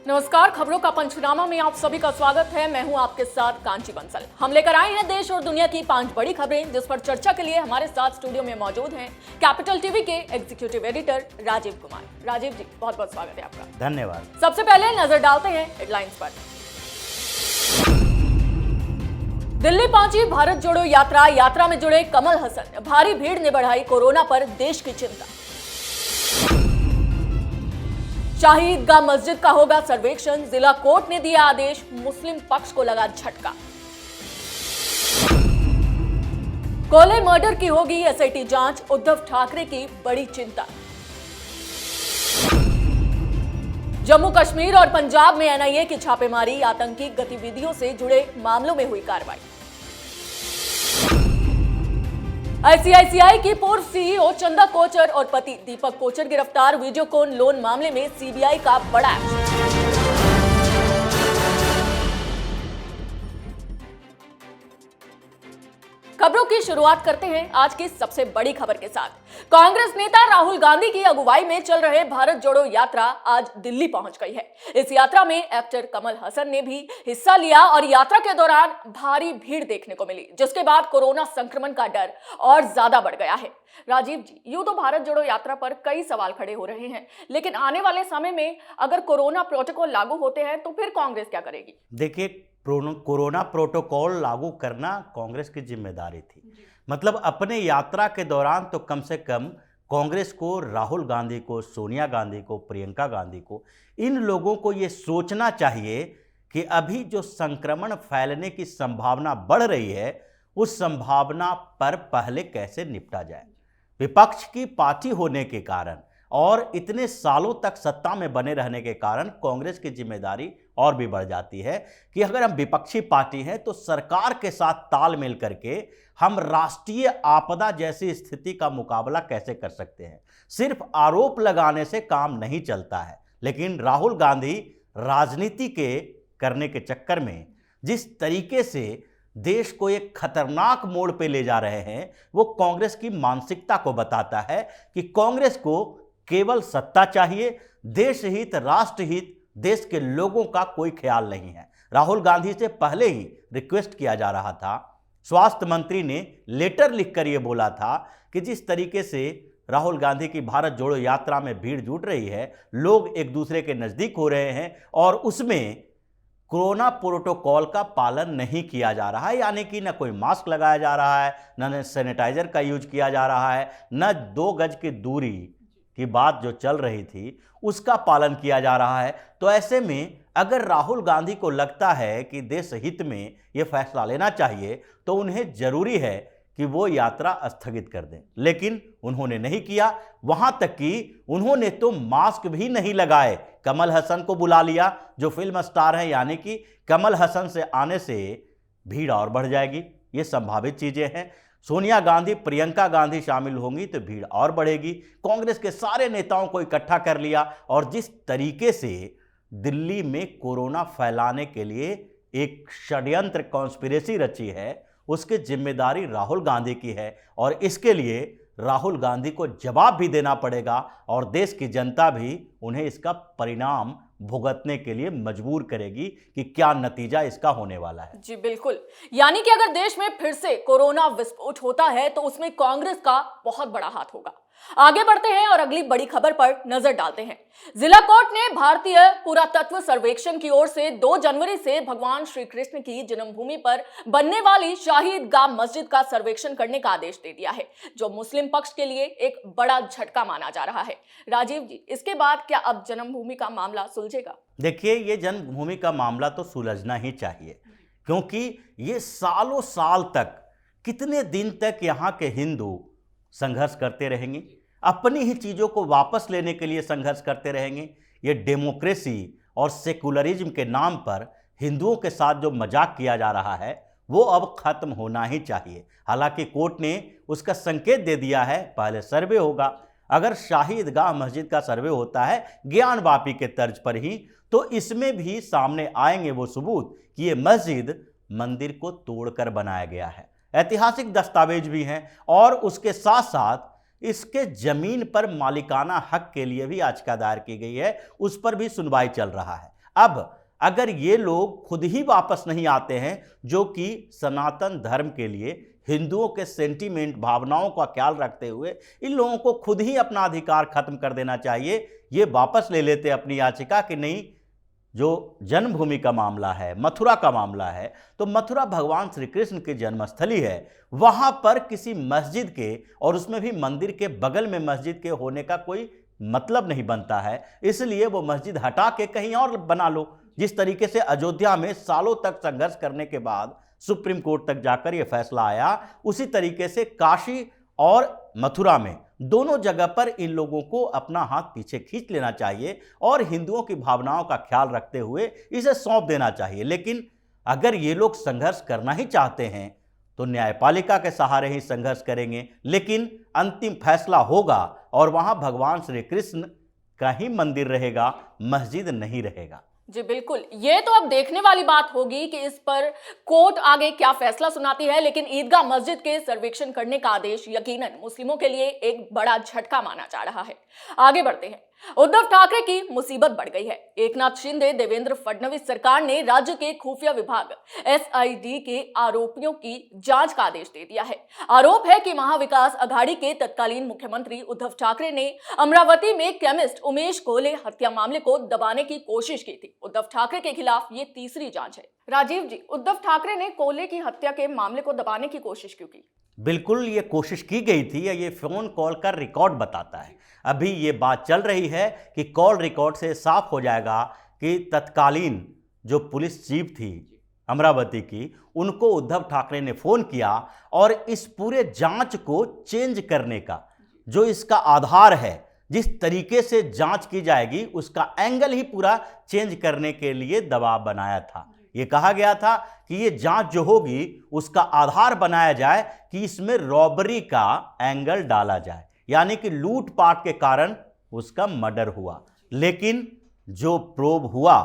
नमस्कार, खबरों का पंचनामा में आप सभी का स्वागत है। मैं हूं आपके साथ कांची बंसल। हम लेकर आए हैं देश और दुनिया की 5 बड़ी खबरें, जिस पर चर्चा के लिए हमारे साथ स्टूडियो में मौजूद हैं कैपिटल टीवी के एग्जीक्यूटिव एडिटर राजीव कुमार। राजीव जी, बहुत बहुत स्वागत है आपका। धन्यवाद। सबसे पहले नजर डालते हैं हेडलाइंस पर। दिल्ली पहुंची भारत जोड़ो यात्रा में जुड़े कमल हसन। भारी भीड़ ने बढ़ाई कोरोना पर देश की चिंता। शाही ईदगाह मस्जिद का होगा सर्वेक्षण, जिला कोर्ट ने दिया आदेश, मुस्लिम पक्ष को लगा झटका। कोले मर्डर की होगी एसआईटी जांच, उद्धव ठाकरे की बड़ी चिंता। जम्मू कश्मीर और पंजाब में एनआईए की छापेमारी, आतंकी गतिविधियों से जुड़े मामलों में हुई कार्रवाई। आईसीआईसीआई की पूर्व सीईओ चंदा कोचर और पति दीपक कोचर गिरफ्तार, वीडियोकॉन लोन मामले में सीबीआई का बड़ा एक्शन। खबरों की शुरुआत करते हैं आज की सबसे बड़ी खबर के साथ। कांग्रेस नेता राहुल गांधी की अगुवाई में चल रहे भारत जोड़ो यात्रा आज दिल्ली पहुंच गई है। इस यात्रा में एक्टर कमल हसन ने भी हिस्सा लिया और यात्रा के दौरान भारी भीड़ देखने को मिली, जिसके बाद कोरोना संक्रमण का डर और ज्यादा बढ़ गया है। राजीव जी, यूं तो भारत जोड़ो यात्रा पर कई सवाल खड़े हो रहे हैं, लेकिन आने वाले समय में अगर कोरोना प्रोटोकॉल लागू होते हैं तो फिर कांग्रेस क्या करेगी? देखिए, कोरोना प्रोटोकॉल लागू करना कांग्रेस की जिम्मेदारी थी। मतलब अपने यात्रा के दौरान तो कम से कम कांग्रेस को, राहुल गांधी को, सोनिया गांधी को, प्रियंका गांधी को, इन लोगों को ये सोचना चाहिए कि अभी जो संक्रमण फैलने की संभावना बढ़ रही है, उस संभावना पर पहले कैसे निपटा जाए। विपक्ष की पार्टी होने के कारण और इतने सालों तक सत्ता में बने रहने के कारण कांग्रेस की जिम्मेदारी और भी बढ़ जाती है कि अगर हम विपक्षी पार्टी हैं तो सरकार के साथ तालमेल करके हम राष्ट्रीय आपदा जैसी स्थिति का मुकाबला कैसे कर सकते हैं। सिर्फ आरोप लगाने से काम नहीं चलता है। लेकिन राहुल गांधी राजनीति के करने के चक्कर में जिस तरीके से देश को एक खतरनाक मोड़ पे ले जा रहे हैं, वो कांग्रेस की मानसिकता को बताता है कि कांग्रेस को केवल सत्ता चाहिए, देश हित, राष्ट्र हित, देश के लोगों का कोई ख्याल नहीं है। राहुल गांधी से पहले ही रिक्वेस्ट किया जा रहा था। स्वास्थ्य मंत्री ने लेटर लिखकर यह बोला था कि जिस तरीके से राहुल गांधी की भारत जोड़ो यात्रा में भीड़ जुट रही है, लोग एक दूसरे के नजदीक हो रहे हैं और उसमें कोरोना प्रोटोकॉल का पालन नहीं किया जा रहा है, यानी कि न कोई मास्क लगाया जा रहा है, न सैनिटाइजर का यूज किया जा रहा है, न 2 गज की दूरी की बात जो चल रही थी उसका पालन किया जा रहा है। तो ऐसे में अगर राहुल गांधी को लगता है कि देश हित में यह फैसला लेना चाहिए तो उन्हें जरूरी है कि वो यात्रा स्थगित कर दें, लेकिन उन्होंने नहीं किया। वहां तक कि उन्होंने तो मास्क भी नहीं लगाए। कमल हसन को बुला लिया जो फिल्म स्टार हैं, यानी कि कमल हसन से आने से भीड़ और बढ़ जाएगी, ये संभावित चीजें हैं। सोनिया गांधी, प्रियंका गांधी शामिल होंगी तो भीड़ और बढ़ेगी। कांग्रेस के सारे नेताओं को इकट्ठा कर लिया और जिस तरीके से दिल्ली में कोरोना फैलाने के लिए एक षड्यंत्र, कॉन्स्पिरेसी रची है, उसकी जिम्मेदारी राहुल गांधी की है और इसके लिए राहुल गांधी को जवाब भी देना पड़ेगा और देश की जनता भी उन्हें इसका परिणाम भुगतने के लिए मजबूर करेगी कि क्या नतीजा इसका होने वाला है। जी बिल्कुल, यानी कि अगर देश में फिर से कोरोना विस्फोट होता है तो उसमें कांग्रेस का बहुत बड़ा हाथ होगा। आगे बढ़ते हैं और अगली बड़ी खबर पर नजर डालते हैं। जिला कोर्ट ने भारतीय पुरातत्व सर्वेक्षण की ओर से 2 जनवरी से भगवान श्री कृष्ण की जन्मभूमि पर बनने वाली शाही ईदगाह मस्जिद का सर्वेक्षण करने का आदेश दे दिया है, जो मुस्लिम पक्ष के लिए एक बड़ा झटका माना जा रहा है। राजीव जी, इसके बाद क्या अब जन्मभूमि का मामला सुलझेगा? देखिए, ये जन्मभूमि का मामला तो सुलझना ही चाहिए, क्योंकि ये सालों साल तक, कितने दिन तक यहाँ के हिंदू संघर्ष करते रहेंगे, अपनी ही चीज़ों को वापस लेने के लिए संघर्ष करते रहेंगे। ये डेमोक्रेसी और सेकुलरिज्म के नाम पर हिंदुओं के साथ जो मजाक किया जा रहा है वो अब खत्म होना ही चाहिए। हालांकि कोर्ट ने उसका संकेत दे दिया है, पहले सर्वे होगा। अगर शाही ईदगाह मस्जिद का सर्वे होता है ज्ञानवापी के तर्ज पर ही, तो इसमें भी सामने आएंगे वो सबूत कि ये मस्जिद मंदिर को तोड़कर बनाया गया है। ऐतिहासिक दस्तावेज भी हैं और उसके साथ साथ इसके जमीन पर मालिकाना हक के लिए भी याचिका दायर की गई है, उस पर भी सुनवाई चल रहा है। अब अगर ये लोग खुद ही वापस नहीं आते हैं, जो कि सनातन धर्म के लिए हिंदुओं के सेंटीमेंट भावनाओं का ख्याल रखते हुए इन लोगों को खुद ही अपना अधिकार खत्म कर देना चाहिए। ये वापस ले लेते अपनी याचिका कि नहीं, जो जन्मभूमि का मामला है, मथुरा का मामला है, तो मथुरा भगवान श्री कृष्ण की जन्मस्थली है, वहां पर किसी मस्जिद के और उसमें भी मंदिर के बगल में मस्जिद के होने का कोई मतलब नहीं बनता है, इसलिए वो मस्जिद हटा के कहीं और बना लो। जिस तरीके से अयोध्या में सालों तक संघर्ष करने के बाद सुप्रीम कोर्ट तक जाकर यह फैसला आया, उसी तरीके से काशी और मथुरा में दोनों जगह पर इन लोगों को अपना हाथ पीछे खींच लेना चाहिए और हिंदुओं की भावनाओं का ख्याल रखते हुए इसे सौंप देना चाहिए। लेकिन अगर ये लोग संघर्ष करना ही चाहते हैं तो न्यायपालिका के सहारे ही संघर्ष करेंगे, लेकिन अंतिम फैसला होगा और वहां भगवान श्री कृष्ण का ही मंदिर रहेगा, मस्जिद नहीं रहेगा। जी बिल्कुल, ये तो अब देखने वाली बात होगी कि इस पर कोर्ट आगे क्या फैसला सुनाती है। लेकिन ईदगाह मस्जिद के सर्वेक्षण करने का आदेश यकीनन मुस्लिमों के लिए एक बड़ा झटका माना जा रहा है। आगे बढ़ते हैं। उद्धव ठाकरे की मुसीबत बढ़ गई है। एकनाथ शिंदे, देवेंद्र फडणवीस सरकार ने राज्य के खुफिया विभाग एसआईडी के आरोपियों की जांच का आदेश दे दिया है। आरोप है कि महाविकास अघाड़ी के तत्कालीन मुख्यमंत्री उद्धव ठाकरे ने अमरावती में केमिस्ट उमेश कोहले हत्या मामले को दबाने की कोशिश की थी। उद्धव ठाकरे के खिलाफ ये तीसरी जांच है। राजीव जी, उद्धव ठाकरे ने कोहले की हत्या के मामले को दबाने की कोशिश क्यों की? बिल्कुल ये कोशिश की गई थी, ये फोन कॉल का रिकॉर्ड बताता है। अभी ये बात चल रही है कि कॉल रिकॉर्ड से साफ हो जाएगा कि तत्कालीन जो पुलिस चीफ थी अमरावती की, उनको उद्धव ठाकरे ने फोन किया और इस पूरे जांच को चेंज करने का, जो इसका आधार है, जिस तरीके से जांच की जाएगी उसका एंगल ही पूरा चेंज करने के लिए दबाव बनाया था। ये कहा गया था कि ये जांच जो होगी उसका आधार बनाया जाए कि इसमें रॉबरी का एंगल डाला जाए, यानी कि लूटपाट के कारण उसका मर्डर हुआ। लेकिन जो प्रोब हुआ,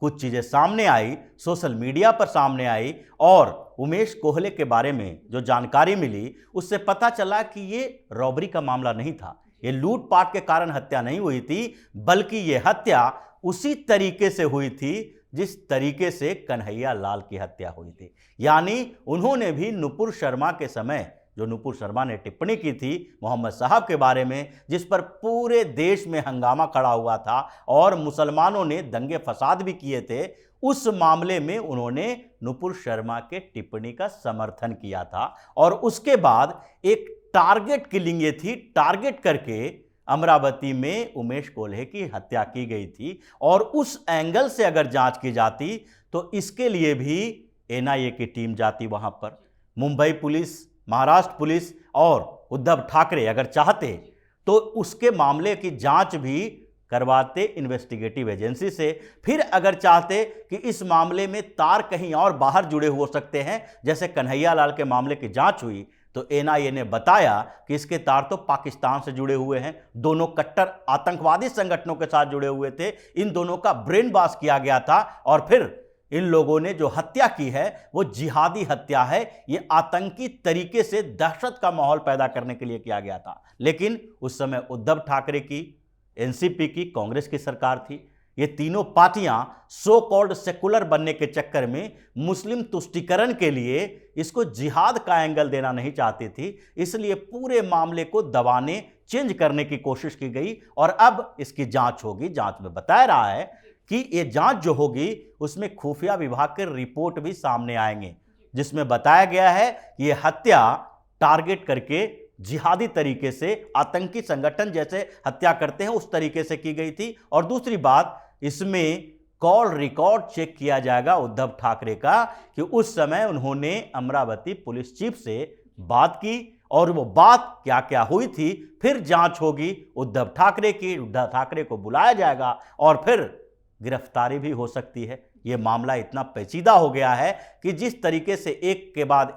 कुछ चीजें सामने आई, सोशल मीडिया पर सामने आई और उमेश कोहले के बारे में जो जानकारी मिली उससे पता चला कि ये रॉबरी का मामला नहीं था, ये लूटपाट के कारण हत्या नहीं हुई थी, बल्कि ये हत्या उसी तरीके से हुई थी जिस तरीके से कन्हैया लाल की हत्या हुई थी। यानी उन्होंने भी नुपुर शर्मा के समय, जो नुपुर शर्मा ने टिप्पणी की थी मोहम्मद साहब के बारे में, जिस पर पूरे देश में हंगामा खड़ा हुआ था और मुसलमानों ने दंगे फसाद भी किए थे, उस मामले में उन्होंने नुपुर शर्मा के टिप्पणी का समर्थन किया था। और उसके बाद एक टारगेट किलिंग ये थी, टारगेट करके अमरावती में उमेश कोल्हे की हत्या की गई थी। और उस एंगल से अगर जांच की जाती तो इसके लिए भी एनआईए की टीम जाती वहां पर। मुंबई पुलिस, महाराष्ट्र पुलिस और उद्धव ठाकरे अगर चाहते तो उसके मामले की जांच भी करवाते इन्वेस्टिगेटिव एजेंसी से। फिर अगर चाहते कि इस मामले में तार कहीं और बाहर जुड़े हो सकते हैं, जैसे कन्हैया लाल के मामले की जांच हुई, तो एनआईए ने बताया कि इसके तार तो पाकिस्तान से जुड़े हुए हैं, दोनों कट्टर आतंकवादी संगठनों के साथ जुड़े हुए थे, इन दोनों का ब्रेन वॉश किया गया था और फिर इन लोगों ने जो हत्या की है वो जिहादी हत्या है, ये आतंकी तरीके से दहशत का माहौल पैदा करने के लिए किया गया था। लेकिन उस समय उद्धव ठाकरे की, एनसीपी की, कांग्रेस की सरकार थी। ये तीनों पार्टियां सो कॉल्ड सेकुलर बनने के चक्कर में मुस्लिम तुष्टीकरण के लिए इसको जिहाद का एंगल देना नहीं चाहती थी, इसलिए पूरे मामले को दबाने, चेंज करने की कोशिश की गई और अब इसकी जांच होगी। जांच में बताया रहा है कि ये जांच जो होगी उसमें खुफिया विभाग के रिपोर्ट भी सामने आएंगे, जिसमें बताया गया है कि ये हत्या टारगेट करके जिहादी तरीके से, आतंकी संगठन जैसे हत्या करते हैं उस तरीके से की गई थी। और दूसरी बात, इसमें कॉल रिकॉर्ड चेक किया जाएगा उद्धव ठाकरे का कि उस समय उन्होंने अमरावती पुलिस चीफ से बात की और वो बात क्या क्या हुई थी। फिर जांच होगी उद्धव ठाकरे की, उद्धव ठाकरे को बुलाया जाएगा और फिर गिरफ्तारी भी हो सकती है। ये मामला इतना पेचीदा हो गया है कि जिस तरीके से एक के बाद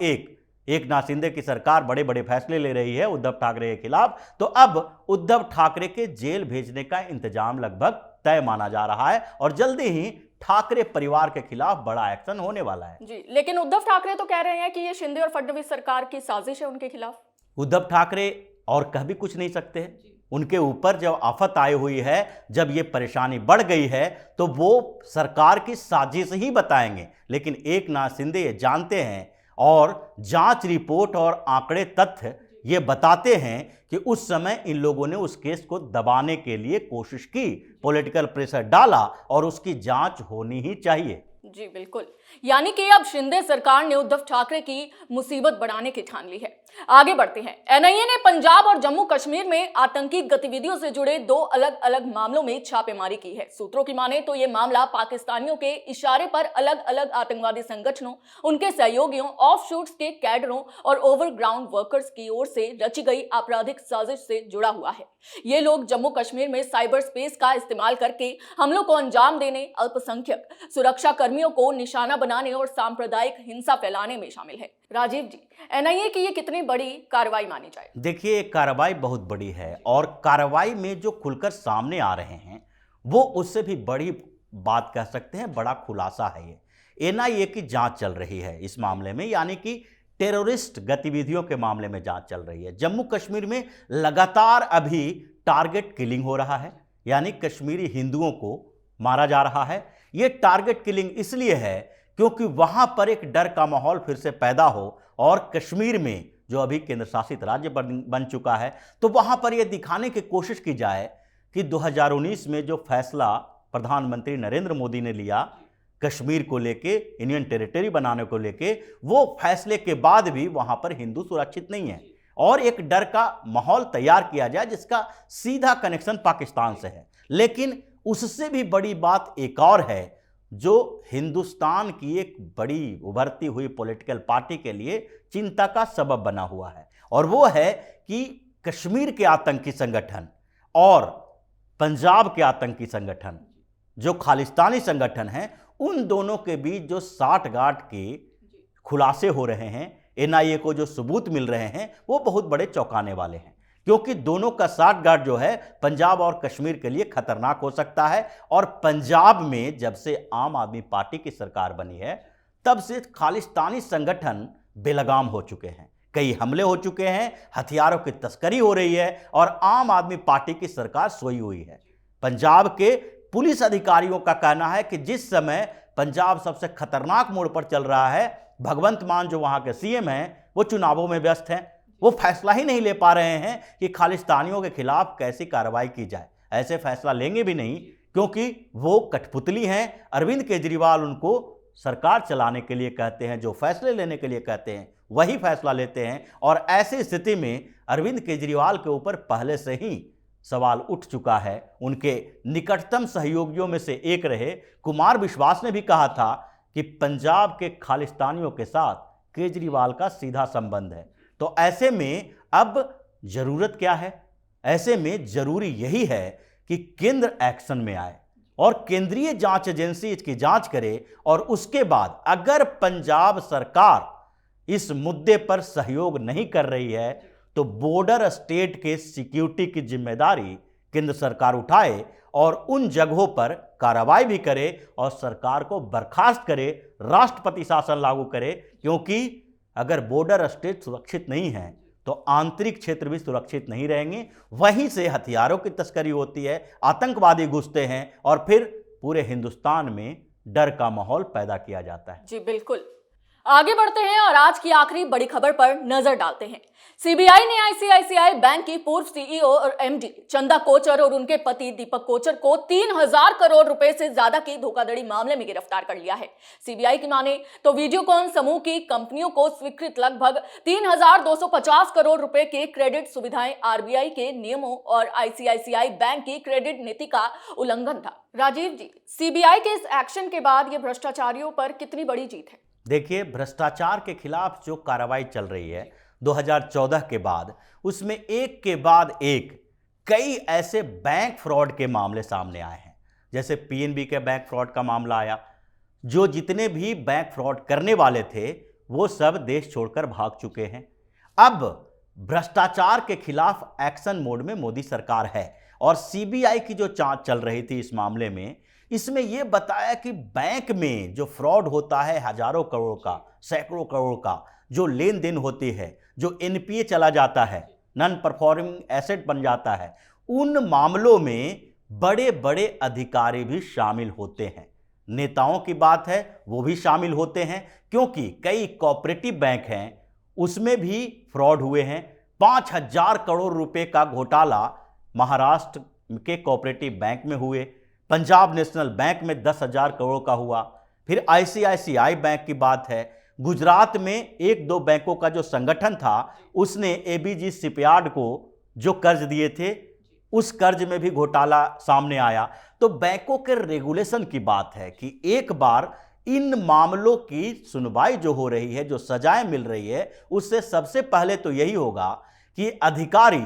एकनाथ शिंदे की सरकार बड़े बड़े फैसले ले रही है उद्धव ठाकरे के खिलाफ, तो अब उद्धव ठाकरे के जेल भेजने का इंतजाम लगभग तय माना जा रहा है और जल्दी ही ठाकरे परिवार के खिलाफ बड़ा एक्शन होने वाला है। जी, लेकिन उद्धव ठाकरे तो कह रहे हैं कि ये शिंदे और फडणवीस सरकार की साजिश है उनके खिलाफ। उद्धव ठाकरे और कह भी कुछ नहीं सकते हैं, उनके ऊपर जब आफत आई हुई है, जब ये परेशानी बढ़ गई है, तो वो सरकार की साजिश ही बताएंगे। लेकिन एकनाथ शिंदे ये जानते हैं और जांच रिपोर्ट और आंकड़े तथ्य ये बताते हैं कि उस समय इन लोगों ने उस केस को दबाने के लिए कोशिश की, पॉलिटिकल प्रेशर डाला और उसकी जांच होनी ही चाहिए। जी बिल्कुल, यानी कि अब शिंदे सरकार ने उद्धव ठाकरे की मुसीबत बढ़ाने की ठान ली है। आगे बढ़ते हैं। एनआईए ने पंजाब और जम्मू कश्मीर में आतंकी गतिविधियों से जुड़े 2 अलग अलग मामलों में छापेमारी की है। सूत्रों की माने तो यह मामला पाकिस्तानियों के इशारे पर अलग अलग आतंकवादी संगठनों, उनके सहयोगियों, ऑफशूट्स के कैडरों और ओवरग्राउंड वर्कर्स की ओर से रची गई आपराधिक साजिश से जुड़ा हुआ है। ये लोग जम्मू कश्मीर में साइबर स्पेस का इस्तेमाल करके हमलों को अंजाम देने, अल्पसंख्यक सुरक्षा कर्मियों को निशाना बनाने और सांप्रदायिक हिंसा फैलाने में शामिल है। राजीव जी, एनआईए की ये कितनी बड़ी कार्रवाई मानी जाए? देखिए, कार्रवाई बहुत बड़ी है और कार्रवाई में जो खुलकर सामने आ रहे हैं वो उससे भी बड़ी बात कह सकते हैं, बड़ा खुलासा है। ये एनआईए की जांच चल रही है इस मामले में, यानी कि टेररिस्ट गतिविधियों के मामले में जांच चल रही है। जम्मू कश्मीर में लगातार अभी टारगेट किलिंग हो रहा है, यानी कश्मीरी हिंदुओं को मारा जा रहा है। ये टारगेट किलिंग इसलिए है क्योंकि वहां पर एक डर का माहौल फिर से पैदा हो और कश्मीर में जो अभी केंद्र शासित राज्य बन चुका है, तो वहां पर यह दिखाने की कोशिश की जाए कि 2019 में जो फैसला प्रधानमंत्री नरेंद्र मोदी ने लिया कश्मीर को लेके, यूनियन टेरिटरी बनाने को लेके, वो फैसले के बाद भी वहां पर हिंदू सुरक्षित नहीं है और एक डर का माहौल तैयार किया जाए जिसका सीधा कनेक्शन पाकिस्तान से है। लेकिन उससे भी बड़ी बात एक और है जो हिंदुस्तान की एक बड़ी उभरती हुई पॉलिटिकल पार्टी के लिए चिंता का सबब बना हुआ है, और वो है कि कश्मीर के आतंकी संगठन और पंजाब के आतंकी संगठन जो खालिस्तानी संगठन हैं, उन दोनों के बीच जो साठगांठ के खुलासे हो रहे हैं, एनआईए को जो सबूत मिल रहे हैं, वो बहुत बड़े चौंकाने वाले हैं। क्योंकि दोनों का साठगांठ जो है पंजाब और कश्मीर के लिए खतरनाक हो सकता है। और पंजाब में जब से आम आदमी पार्टी की सरकार बनी है, तब से खालिस्तानी संगठन बेलगाम हो चुके हैं, कई हमले हो चुके हैं, हथियारों की तस्करी हो रही है और आम आदमी पार्टी की सरकार सोई हुई है। पंजाब के पुलिस अधिकारियों का कहना है कि जिस समय पंजाब सबसे खतरनाक मोड़ पर चल रहा है, भगवंत मान जो वहां के सीएम हैं, वो चुनावों में व्यस्त हैं, वो फैसला ही नहीं ले पा रहे हैं कि खालिस्तानियों के खिलाफ कैसी कार्रवाई की जाए। ऐसे फैसला लेंगे भी नहीं क्योंकि वो कठपुतली हैं। अरविंद केजरीवाल उनको सरकार चलाने के लिए कहते हैं, जो फैसले लेने के लिए कहते हैं वही फैसला लेते हैं। और ऐसी स्थिति में अरविंद केजरीवाल के ऊपर पहले से ही सवाल उठ चुका है। उनके निकटतम सहयोगियों में से एक रहे कुमार विश्वास ने भी कहा था कि पंजाब के खालिस्तानियों के साथ केजरीवाल का सीधा संबंध है। तो ऐसे में अब जरूरत क्या है? ऐसे में जरूरी यही है कि केंद्र एक्शन में आए और केंद्रीय जांच एजेंसी इसकी जांच करे, और उसके बाद अगर पंजाब सरकार इस मुद्दे पर सहयोग नहीं कर रही है तो बॉर्डर स्टेट के सिक्योरिटी की जिम्मेदारी केंद्र सरकार उठाए और उन जगहों पर कार्रवाई भी करे और सरकार को बर्खास्त करे, राष्ट्रपति शासन लागू करे। क्योंकि अगर बॉर्डर स्टेट सुरक्षित नहीं है तो आंतरिक क्षेत्र भी सुरक्षित नहीं रहेंगे। वहीं से हथियारों की तस्करी होती है, आतंकवादी घुसते हैं और फिर पूरे हिंदुस्तान में डर का माहौल पैदा किया जाता है। जी बिल्कुल। आगे बढ़ते हैं और आज की आखिरी बड़ी खबर पर नजर डालते हैं। सीबीआई ने आईसीआईसीआई बैंक की पूर्व सीईओ और एमडी चंदा कोचर और उनके पति दीपक कोचर को 3000 करोड़ रुपए से ज्यादा की धोखाधड़ी मामले में गिरफ्तार कर लिया है। सीबीआई की माने तो वीडियोकॉन समूह की कंपनियों को स्वीकृत लगभग 3250 करोड़ रुपए के क्रेडिट सुविधाएं आरबीआई के नियमों और आईसीआईसीआई बैंक की क्रेडिट नीति का उल्लंघन था। राजीव जी, सीबीआई के इस एक्शन के बाद ये भ्रष्टाचारियों पर कितनी बड़ी जीत है? देखिए, भ्रष्टाचार के खिलाफ जो कार्रवाई चल रही है 2014 के बाद, उसमें एक के बाद एक कई ऐसे बैंक फ्रॉड के मामले सामने आए हैं। जैसे पीएनबी के बैंक फ्रॉड का मामला आया, जो जितने भी बैंक फ्रॉड करने वाले थे वो सब देश छोड़कर भाग चुके हैं। अब भ्रष्टाचार के खिलाफ एक्शन मोड में मोदी सरकार है और सीबीआई की जो जांच चल रही थी इस मामले में, इसमें यह बताया कि बैंक में जो फ्रॉड होता है, हजारों करोड़ का, सैकड़ों करोड़ का जो लेन देन होती है, जो एनपीए चला जाता है, नॉन परफॉर्मिंग एसेट बन जाता है, उन मामलों में बड़े बड़े अधिकारी भी शामिल होते हैं। नेताओं की बात है वो भी शामिल होते हैं, क्योंकि कई कोऑपरेटिव बैंक हैं उसमें भी फ्रॉड हुए हैं। 5,000 करोड़ रुपए का घोटाला महाराष्ट्र के कोऑपरेटिव बैंक में हुए, पंजाब नेशनल बैंक में 10,000 करोड़ का हुआ। फिर आईसीआईसीआई बैंक की बात है, गुजरात में एक दो बैंकों का जो संगठन था उसने एबीजी शिपयार्ड को जो कर्ज दिए थे उस कर्ज में भी घोटाला सामने आया। तो बैंकों के रेगुलेशन की बात है कि एक बार इन मामलों की सुनवाई जो हो रही है, जो सजाएं मिल रही है, उससे सबसे पहले तो यही होगा कि अधिकारी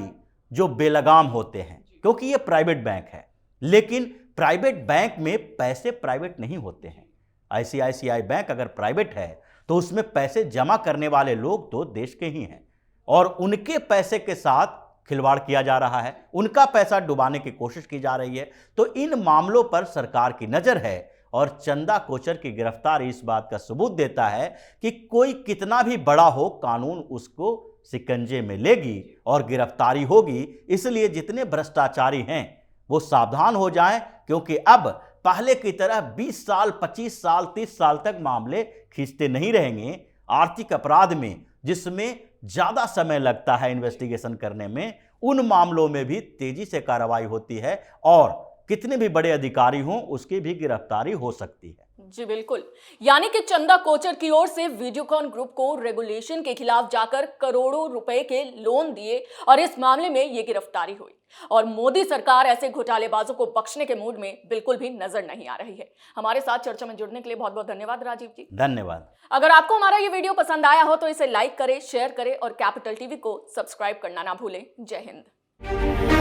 जो बेलगाम होते हैं, क्योंकि ये प्राइवेट बैंक है, लेकिन प्राइवेट बैंक में पैसे प्राइवेट नहीं होते हैं। आईसीआईसीआई बैंक अगर प्राइवेट है तो उसमें पैसे जमा करने वाले लोग तो देश के ही हैं और उनके पैसे के साथ खिलवाड़ किया जा रहा है, उनका पैसा डुबाने की कोशिश की जा रही है। तो इन मामलों पर सरकार की नजर है और चंदा कोचर की गिरफ्तारी इस बात का सबूत देता है कि कोई कितना भी बड़ा हो, कानून उसको शिकंजे में लेगी और गिरफ्तारी होगी। इसलिए जितने भ्रष्टाचारी हैं वो सावधान हो जाएं, क्योंकि अब पहले की तरह 20 साल, 25 साल, 30 साल तक मामले खींचते नहीं रहेंगे। आर्थिक अपराध में जिसमें ज्यादा समय लगता है इन्वेस्टिगेशन करने में, उन मामलों में भी तेजी से कार्रवाई होती है और कितने भी बड़े अधिकारी हों उसकी भी गिरफ्तारी हो सकती है। जी बिल्कुल, यानी कि चंदा कोचर की ओर से वीडियोकॉन ग्रुप को रेगुलेशन के खिलाफ जाकर करोड़ों रुपए के लोन दिए और इस मामले में ये गिरफ्तारी हुई। और मोदी सरकार ऐसे घोटालेबाजों को बख्शने के मूड में बिल्कुल भी नजर नहीं आ रही है। हमारे साथ चर्चा में जुड़ने के लिए बहुत बहुत धन्यवाद राजीव जी। धन्यवाद। अगर आपको हमारा ये वीडियो पसंद आया हो तो इसे लाइक करें, शेयर करें और कैपिटल टीवी को सब्सक्राइब करना ना भूलें। जय हिंद।